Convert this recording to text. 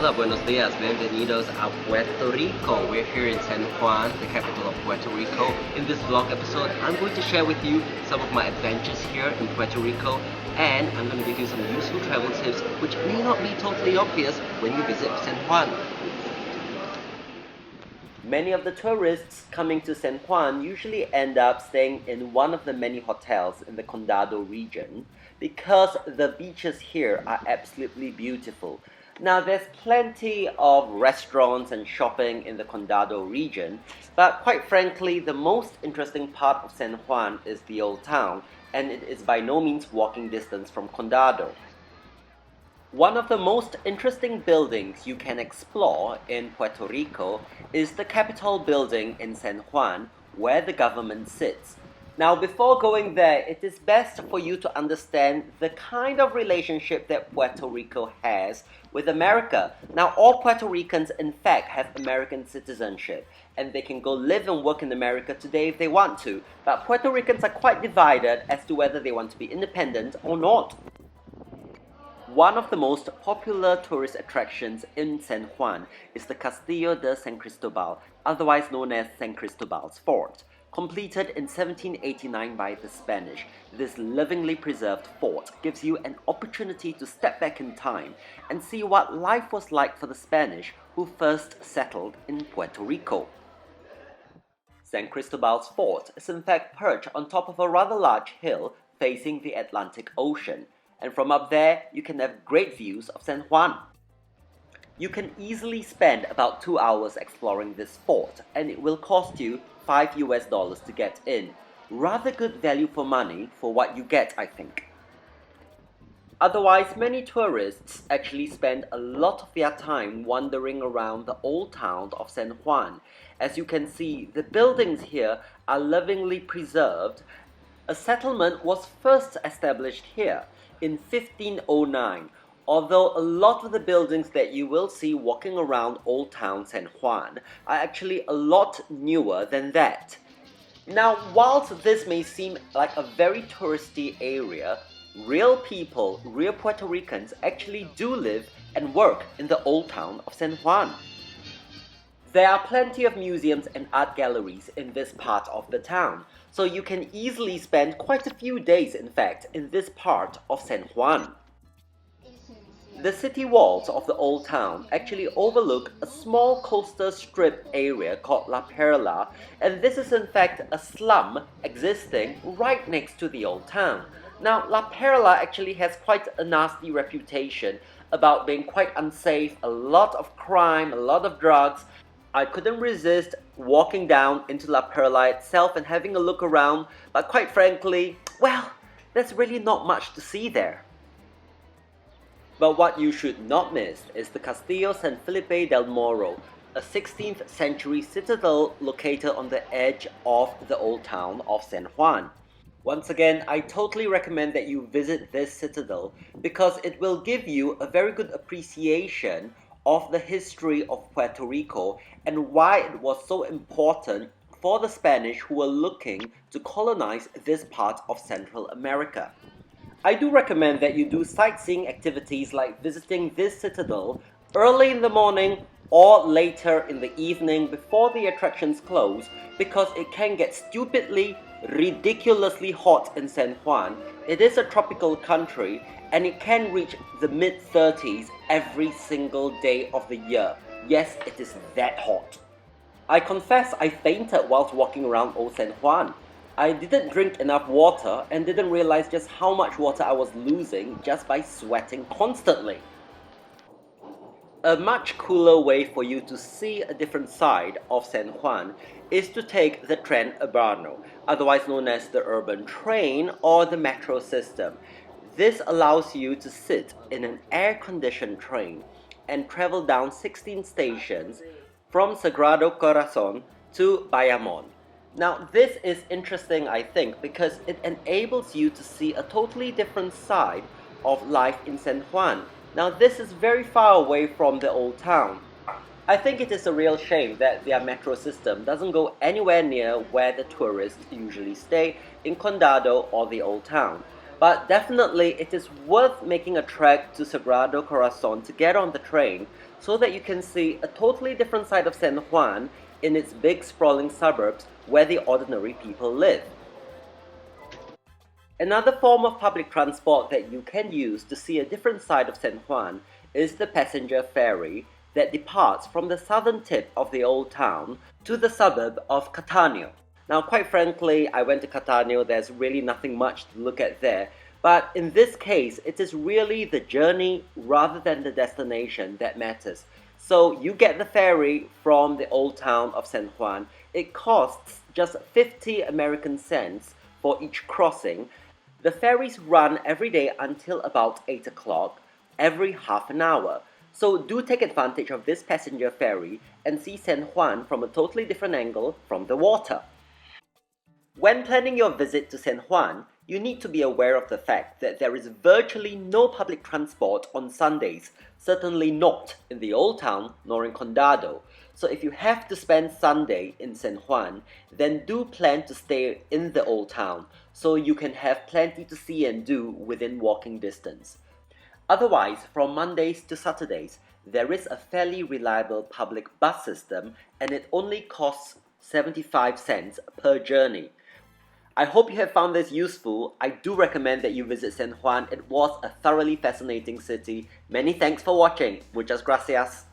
Hola, buenos días. Bienvenidos a Puerto Rico. We're here in San Juan, the capital of Puerto Rico. In this vlog episode, I'm going to share with you some of my adventures here in Puerto Rico, and I'm going to give you some useful travel tips which may not be totally obvious when you visit San Juan. Many of the tourists coming to San Juan usually end up staying in one of the many hotels in the Condado region because the beaches here are absolutely beautiful. Now, there's plenty of restaurants and shopping in the Condado region, but quite frankly, the most interesting part of San Juan is the Old Town, and it is by no means walking distance from Condado. One of the most interesting buildings you can explore in Puerto Rico is the Capitol building in San Juan, where the government sits. Now, before going there, it is best for you to understand the kind of relationship that Puerto Rico has with America. Now, all Puerto Ricans, in fact, have American citizenship, and they can go live and work in America today if they want to. But Puerto Ricans are quite divided as to whether they want to be independent or not. One of the most popular tourist attractions in San Juan is the Castillo de San Cristobal, otherwise known as San Cristobal's Fort. Completed in 1789 by the Spanish, this livingly preserved fort gives you an opportunity to step back in time and see what life was like for the Spanish who first settled in Puerto Rico. San Cristobal's Fort is in fact perched on top of a rather large hill facing the Atlantic Ocean, and from up there you can have great views of San Juan. You can easily spend about 2 hours exploring this fort, and it will cost you $5 to get in. Rather good value for money for what you get, I think. Otherwise, many tourists actually spend a lot of their time wandering around the old town of San Juan. As you can see, the buildings here are livingly preserved. A settlement was first established here in 1509. Although a lot of the buildings that you will see walking around Old Town San Juan are actually a lot newer than that. Now, whilst this may seem like a very touristy area, real people, real Puerto Ricans actually do live and work in the Old Town of San Juan. There are plenty of museums and art galleries in this part of the town, so you can easily spend quite a few days, in fact, in this part of San Juan. The city walls of the old town actually overlook a small coastal strip area called La Parala, and this is in fact a slum existing right next to the old town. Now, La Parala actually has quite a nasty reputation about being quite unsafe, a lot of crime, a lot of drugs. I couldn't resist walking down into La Parala itself and having a look around, but quite frankly, well, there's really not much to see there. But what you should not miss is the Castillo San Felipe del Morro, a 16th century citadel located on the edge of the old town of San Juan. Once again, I totally recommend that you visit this citadel because it will give you a very good appreciation of the history of Puerto Rico and why it was so important for the Spanish who were looking to colonize this part of Central America. I do recommend that you do sightseeing activities like visiting this citadel early in the morning or later in the evening before the attractions close because it can get stupidly, ridiculously hot in San Juan. It is a tropical country and it can reach the mid-30s every single day of the year. Yes, it is that hot. I confess I fainted whilst walking around Old San Juan. I didn't drink enough water and didn't realize just how much water I was losing just by sweating constantly. A much cooler way for you to see a different side of San Juan is to take the Tren Urbano, otherwise known as the urban train or the metro system. This allows you to sit in an air-conditioned train and travel down 16 stations from Sagrado Corazon to Bayamon. Now, this is interesting, I think, because it enables you to see a totally different side of life in San Juan. Now, this is very far away from the old town. I think it is a real shame that their metro system doesn't go anywhere near where the tourists usually stay in Condado or the old town. But definitely it is worth making a trek to Sagrado Corazon to get on the train so that you can see a totally different side of San Juan in its big sprawling suburbs where the ordinary people live. Another form of public transport that you can use to see a different side of San Juan is the passenger ferry that departs from the southern tip of the old town to the suburb of Catania. Now, quite frankly, I went to Catania, there's really nothing much to look at there, but in this case, it is really the journey rather than the destination that matters. So you get the ferry from the old town of San Juan. It costs just 50 American cents for each crossing. The ferries run every day until about 8 o'clock, every half an hour. So do take advantage of this passenger ferry and see San Juan from a totally different angle from the water. When planning your visit to San Juan, you need to be aware of the fact that there is virtually no public transport on Sundays, certainly not in the Old Town nor in Condado. So if you have to spend Sunday in San Juan, then do plan to stay in the Old Town so you can have plenty to see and do within walking distance. Otherwise, from Mondays to Saturdays, there is a fairly reliable public bus system and it only costs 75 cents per journey. I hope you have found this useful. I do recommend that you visit San Juan. It was a thoroughly fascinating city. Many thanks for watching. Muchas gracias.